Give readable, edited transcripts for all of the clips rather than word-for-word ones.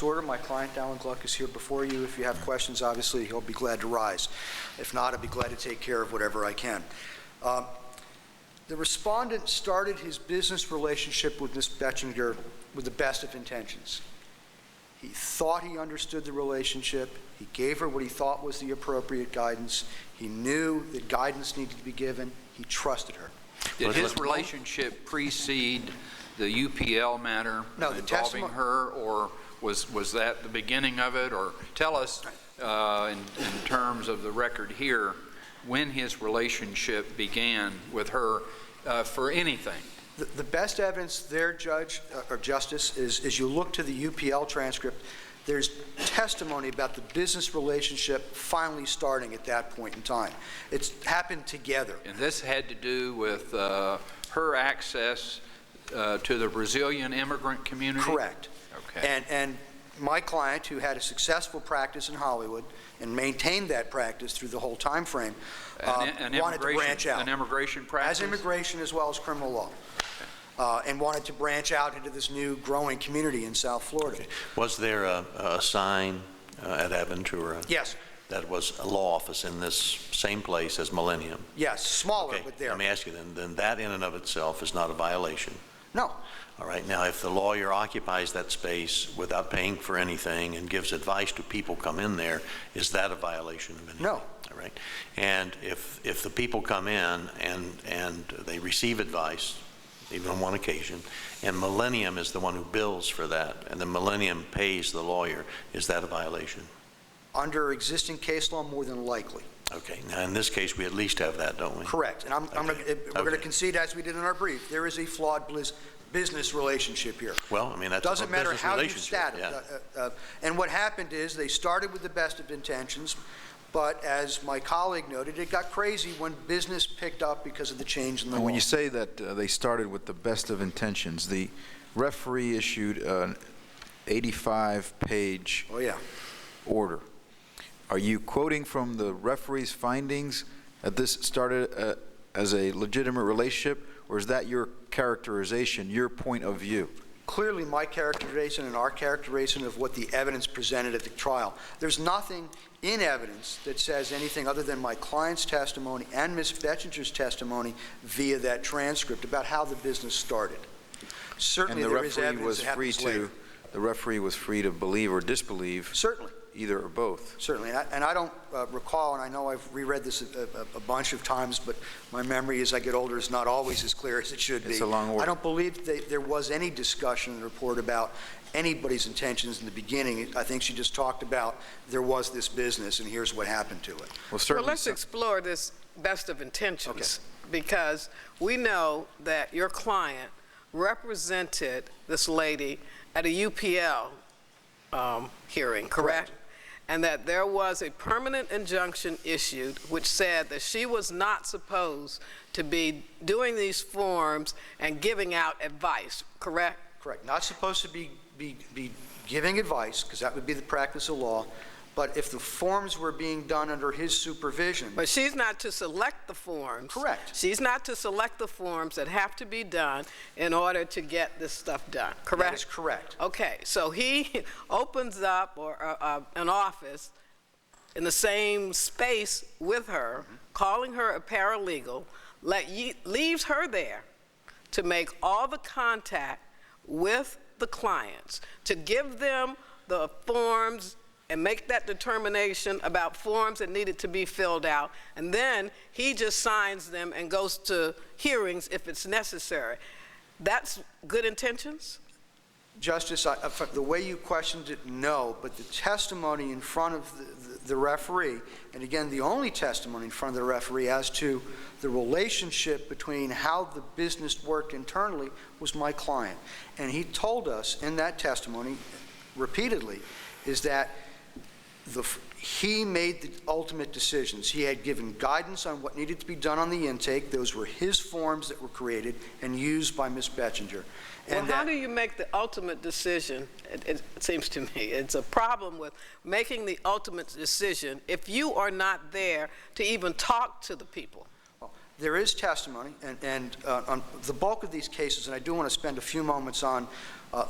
Order. My client, Alan Glueck, is here before you. If you have questions, obviously, he'll be glad to rise. If not, I'll be glad to take care of whatever I can. The respondent started his business relationship with Ms. Betchinger with the best of intentions. He thought he understood the relationship. He gave her what he thought was the appropriate guidance. He knew that guidance needed to be given. He trusted her. Did his relationship precede the UPL matter involving her, or was that the beginning of it? Or tell us, in terms of the record here, when his relationship began with her for anything. The best evidence there, Judge, or Justice, is you look to the UPL transcript, there's testimony about the business relationship finally starting at that point in time. It's happened together. And this had to do with her access to the Brazilian immigrant community? Correct. Okay. And my client, who had a successful practice in Hollywood and maintained that practice through the whole time frame, wanted to branch out. An immigration practice? As immigration as well as criminal law. And wanted to branch out into this new growing community in South Florida. Okay. Was there a sign at Aventura? Yes. That was a law office in this same place as Millennium? Yes, smaller, okay. But there. Let me ask you then that in and of itself is not a violation? No. All right. Now, if the lawyer occupies that space without paying for anything and gives advice to people come in there, is that a violation of anything? No. All right. And if the people come in and they receive advice, even on one occasion, and Millennium is the one who bills for that, and then Millennium pays the lawyer, is that a violation? Under existing case law, more than likely. Okay. Now, in this case, we at least have that, don't we? Correct. And we're going to concede, as we did in our brief, there is a flawed business relationship here. Well, I mean, that's doesn't a matter business how you relationship. stat it. Yeah. And what happened is they started with the best of intentions, but as my colleague noted, it got crazy when business picked up because of the change in the law. When you say that they started with the best of intentions, the referee issued an 85-page order. Are you quoting from the referee's findings that this started as a legitimate relationship, or is that your characterization, your point of view? Clearly my characterization and our characterization of what the evidence presented at the trial. There's nothing in evidence that says anything other than my client's testimony and Ms. Betchinger's testimony via that transcript about how the business started. Certainly and the there is evidence that happens later. The referee was free to believe or disbelieve. Certainly. Either or both. Certainly, and I don't recall, and I know I've reread this a bunch of times, but my memory as I get older is not always as clear as it should be. It's a long order. I don't believe there was any discussion in the report about anybody's intentions in the beginning. I think she just talked about there was this business and here's what happened to it. Well, let's explore this best of intentions, because we know that your client represented this lady at a UPL hearing, correct? And that there was a permanent injunction issued which said that she was not supposed to be doing these forms and giving out advice, correct? Correct. Not supposed to be giving advice, because that would be the practice of law, but if the forms were being done under his supervision. But she's not to select the forms. Correct. She's not to select the forms that have to be done in order to get this stuff done, correct? That is correct. Okay, so he opens up an office in the same space with her, calling her a paralegal, leaves her there to make all the contact with the clients, to give them the forms and make that determination about forms that needed to be filled out, and then he just signs them and goes to hearings if it's necessary. That's good intentions? Justice, the way you questioned it, no, but the testimony in front of the referee, and again, the only testimony in front of the referee as to the relationship between how the business worked internally was my client. And he told us in that testimony repeatedly is that he made the ultimate decisions. He had given guidance on what needed to be done on the intake. Those were his forms that were created and used by Ms. Betchinger. Well, how do you make the ultimate decision? It seems to me it's a problem with making the ultimate decision if you are not there to even talk to the people. Well, There is testimony, and on the bulk of these cases, and I do want to spend a few moments on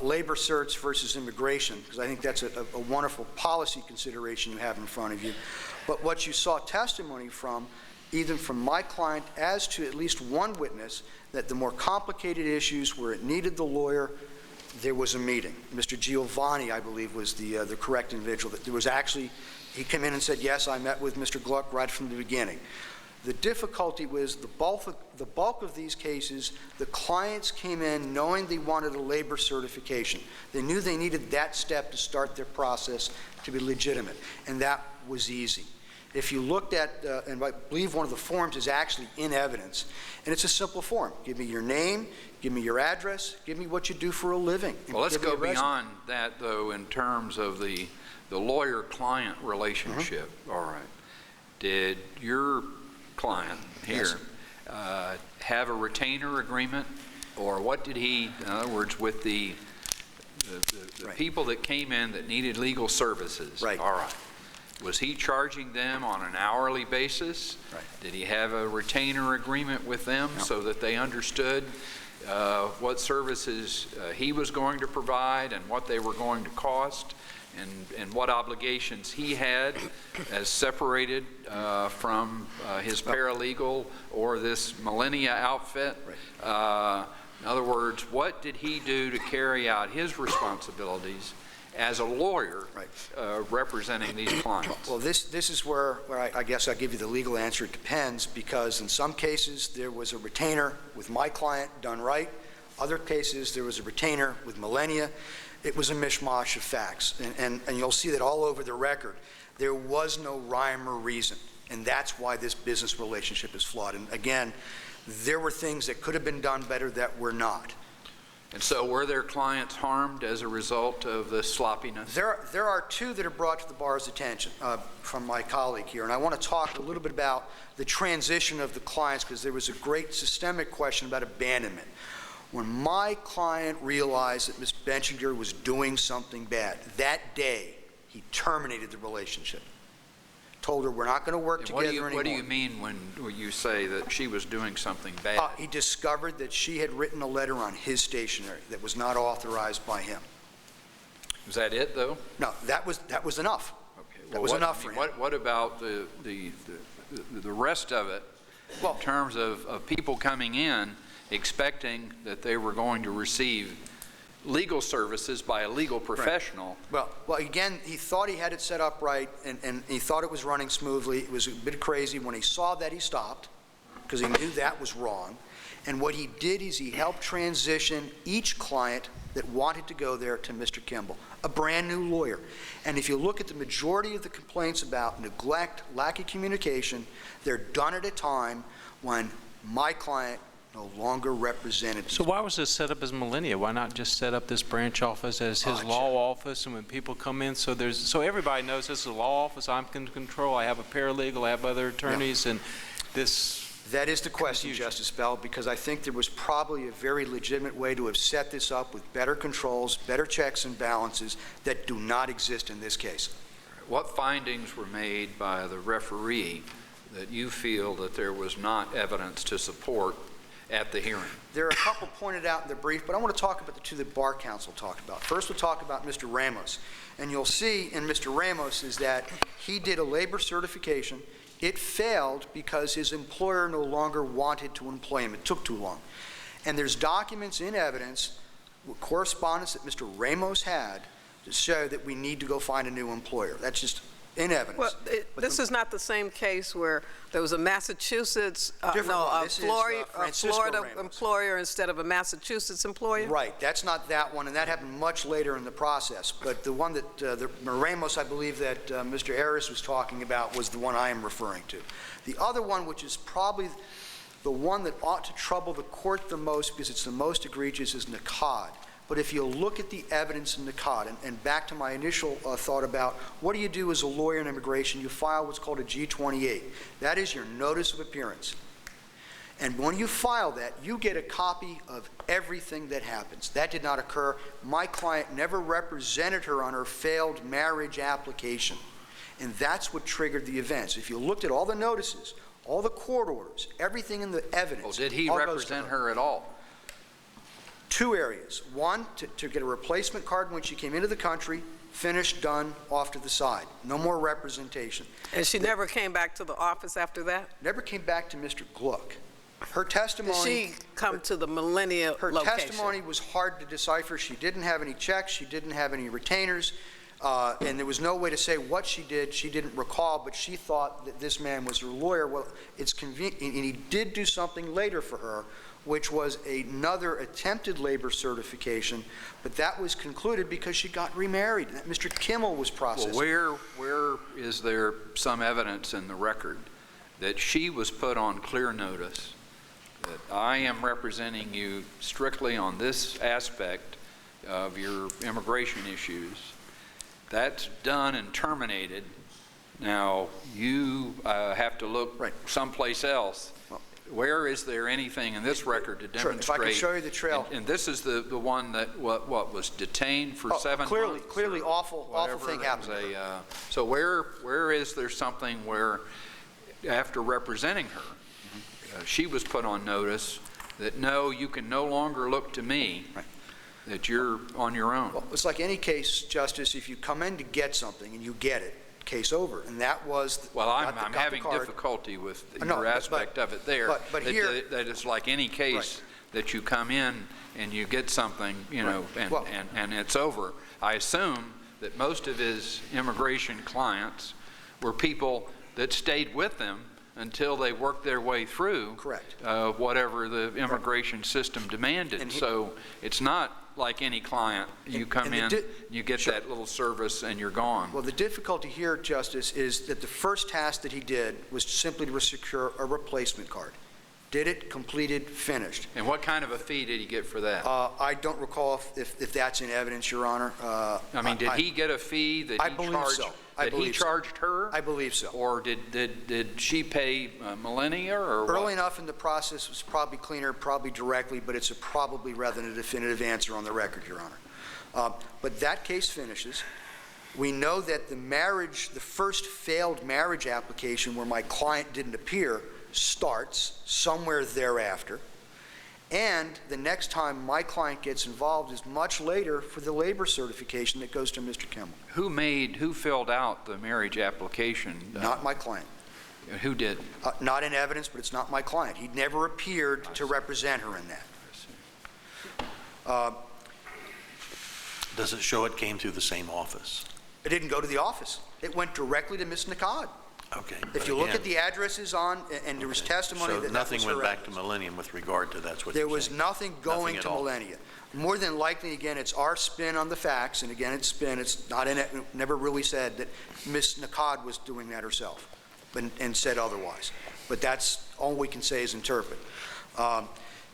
labor certs versus immigration, because I think that's a wonderful policy consideration you have in front of you. But what you saw testimony from, even from my client as to at least one witness, that the more complicated issues where it needed the lawyer, there was a meeting. Mr. Giovanni, I believe, was the correct individual. That there was actually, he came in and said, yes, I met with Mr. Glueck right from the beginning. The difficulty was the bulk of these cases, the clients came in knowing they wanted a labor certification. They knew they needed that step to start their process to be legitimate, and that was easy. If you looked at, and I believe one of the forms is actually in evidence, and it's a simple form. Give me your name, give me your address, give me what you do for a living. Well, let's go beyond that, though, in terms of the lawyer-client relationship. All right. Did your client here have a retainer agreement, or what did he, in other words, with the people that came in that needed legal services? Right. All right. Was he charging them on an hourly basis? Right. Did he have a retainer agreement with them so that they understood what services he was going to provide and what they were going to cost? And what obligations he had as separated from his paralegal or this Millennia outfit. Right. In other words, what did he do to carry out his responsibilities as a lawyer representing these clients? Well, this is where I guess I'll give you the legal answer. It depends, because in some cases there was a retainer with my client done right. Other cases there was a retainer with Millennia. It was a mishmash of facts, and you'll see that all over the record. There was no rhyme or reason, and that's why this business relationship is flawed. And again, there were things that could have been done better that were not. And so were their clients harmed as a result of the sloppiness? There are two that are brought to the bar's attention from my colleague here, and I want to talk a little bit about the transition of the clients, because there was a great systemic question about abandonment. When my client realized that Ms. Benchinger was doing something bad, that day he terminated the relationship. Told her, we're not going to work together anymore. What do you mean when you say that she was doing something bad? He discovered that she had written a letter on his stationery that was not authorized by him. Was that it, though? No, that was enough. Okay. Well, that was enough for him. What about the rest of it, in terms of people coming in expecting that they were going to receive legal services by a legal professional? Right. Well, again, he thought he had it set up right, and he thought it was running smoothly. It was a bit crazy. When he saw that, he stopped, because he knew that was wrong. And what he did is he helped transition each client that wanted to go there to Mr. Kimball, a brand new lawyer. And if you look at the majority of the complaints about neglect, lack of communication, they're done at a time when my client no longer represented. So why was this set up as Millennia? Why not just set up this branch office as his law office, and when people come in, so everybody knows this is a law office, I'm in control, I have a paralegal, I have other attorneys, and this... That is the question, Justice Bell, because I think there was probably a very legitimate way to have set this up with better controls, better checks and balances that do not exist in this case. What findings were made by the referee that you feel that there was not evidence to support at the hearing? There are a couple pointed out in the brief, but I want to talk about the two that Bar Counsel talked about. First, we'll talk about Mr. Ramos. And you'll see in Mr. Ramos is that he did a labor certification. It failed because his employer no longer wanted to employ him. It took too long. And there's documents in evidence, correspondence that Mr. Ramos had to show that we need to go find a new employer. That's just in evidence. Well, this is not the same case where there was a Massachusetts, Florida employer instead of a Massachusetts employer? Right. That's not that one, and that happened much later in the process. But the one that, the Ramos, I believe that Mr. Arias was talking about was the one I am referring to. The other one, which is probably the one that ought to trouble the court the most because it's the most egregious, is NACOD. But if you look at the evidence in NACOD, and back to my initial thought about what do you do as a lawyer in immigration, you file what's called a G-28. That is your notice of appearance. And when you file that, you get a copy of everything that happens. That did not occur. My client never represented her on her failed marriage application. And that's what triggered the events. If you looked at all the notices, all the court orders, everything in the evidence. Well, did he all goes to represent her at all? Two areas. One, to get a replacement card when she came into the country, finished, done, off to the side. No more representation. And she never came back to the office after that? Never came back to Mr. Glueck. Her testimony... Did she come to the Millennia Her location? testimony was hard to decipher. She didn't have any checks. She didn't have any retainers. And there was no way to say what she did. She didn't recall, but she thought that this man was her lawyer. Well, it's convenient, and he did do something later for her, which was another attempted labor certification, but that was concluded because she got remarried. Mr. Kimmel was processed. Well, where is there some evidence in the record that she was put on clear notice that I am representing you strictly on this aspect of your immigration issues? That's done and terminated. Now, you have to look someplace else. Where is there anything in this record to demonstrate? Sure, if I can show you the trail. And this is the one that, what was detained for 7 months? Clearly awful thing happened. So where is there something where, after representing her, she was put on notice that, no, you can no longer look to me, that you're on your own? Well, it's like any case, Justice, if you come in to get something and you get it, case over, and that was... Well, I'm having difficulty with your aspect of it there. But here... That it's like any case that you come in and you get something, you know, and it's over. I assume that most of his immigration clients were people that stayed with them until they worked their way through whatever the immigration system demanded. And so it's not like any client. You come in, you get that little service, and you're gone. Well, the difficulty here, Justice, is that the first task that he did was simply to secure a replacement card. Did it, completed, finished. And what kind of a fee did he get for that? I don't recall if that's in evidence, Your Honor. I mean, did he get a fee that he charged? That he charged her? I believe so. Or did she pay Millennia, or early enough in the process was probably cleaner, probably directly, but it's probably rather than a definitive answer on the record, Your Honor. But that case finishes. We know that the first failed marriage application where my client didn't appear starts somewhere thereafter. And the next time my client gets involved is much later for the labor certification that goes to Mr. Kimmel. Who filled out the marriage application? Not my client. Who did? Not in evidence, but it's not my client. He never appeared to represent her in that. Does it show it came through the same office? It didn't go to the office. It went directly to Ms. Nakad. Okay. If you look at the addresses on, and there was testimony that nothing went back to Millennium with regard to that's what there was nothing going to Millennia. More than likely, again, it's our spin on the facts, and again, it's spin. It's not in it. Never really said that Ms. Nakad was doing that herself, and said otherwise. But that's all we can say is interpret.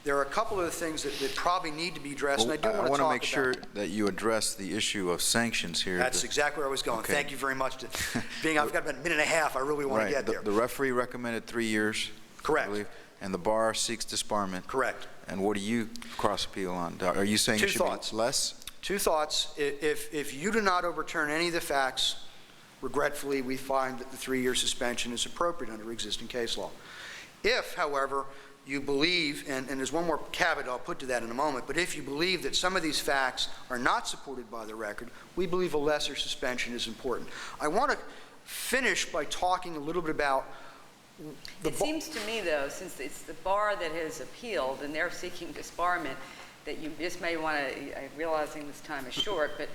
There are a couple of things that probably need to be addressed, and I do want to talk about. I want to make sure that you address the issue of sanctions here. That's exactly where I was going. Okay. Thank you very much. I've got about a minute and a half. I really want to get there. The referee recommended 3 years. Correct. I believe, and the bar seeks disbarment. Correct. And what do you cross appeal on? Are you saying it should be less? Two thoughts. If you do not overturn any of the facts, regretfully, we find that the 3-year suspension is appropriate under existing case law. If, however, you believe, and there's one more caveat I'll put to that in a moment, but if you believe that some of these facts are not supported by the record, we believe a lesser suspension is important. I want to finish by talking a little bit about it seems to me, though, since it's the bar that has appealed and they're seeking disbarment, that you just may want to, realizing this time is short, but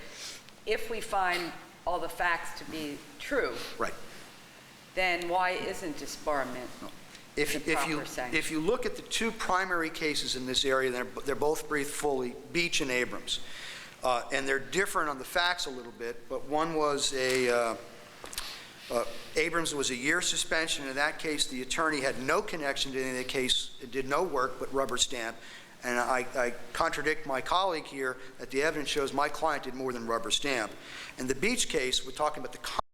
if we find all the facts to be true, then why isn't disbarment? If you look at the two primary cases in this area, they're both briefed fully, Beach and Abrams. And they're different on the facts a little bit, but one was Abrams was a year suspension. In that case, the attorney had no connection to any of the case. It did no work but rubber stamp. And I contradict my colleague here that the evidence shows my client did more than rubber stamp. In the Beach case, we're talking about the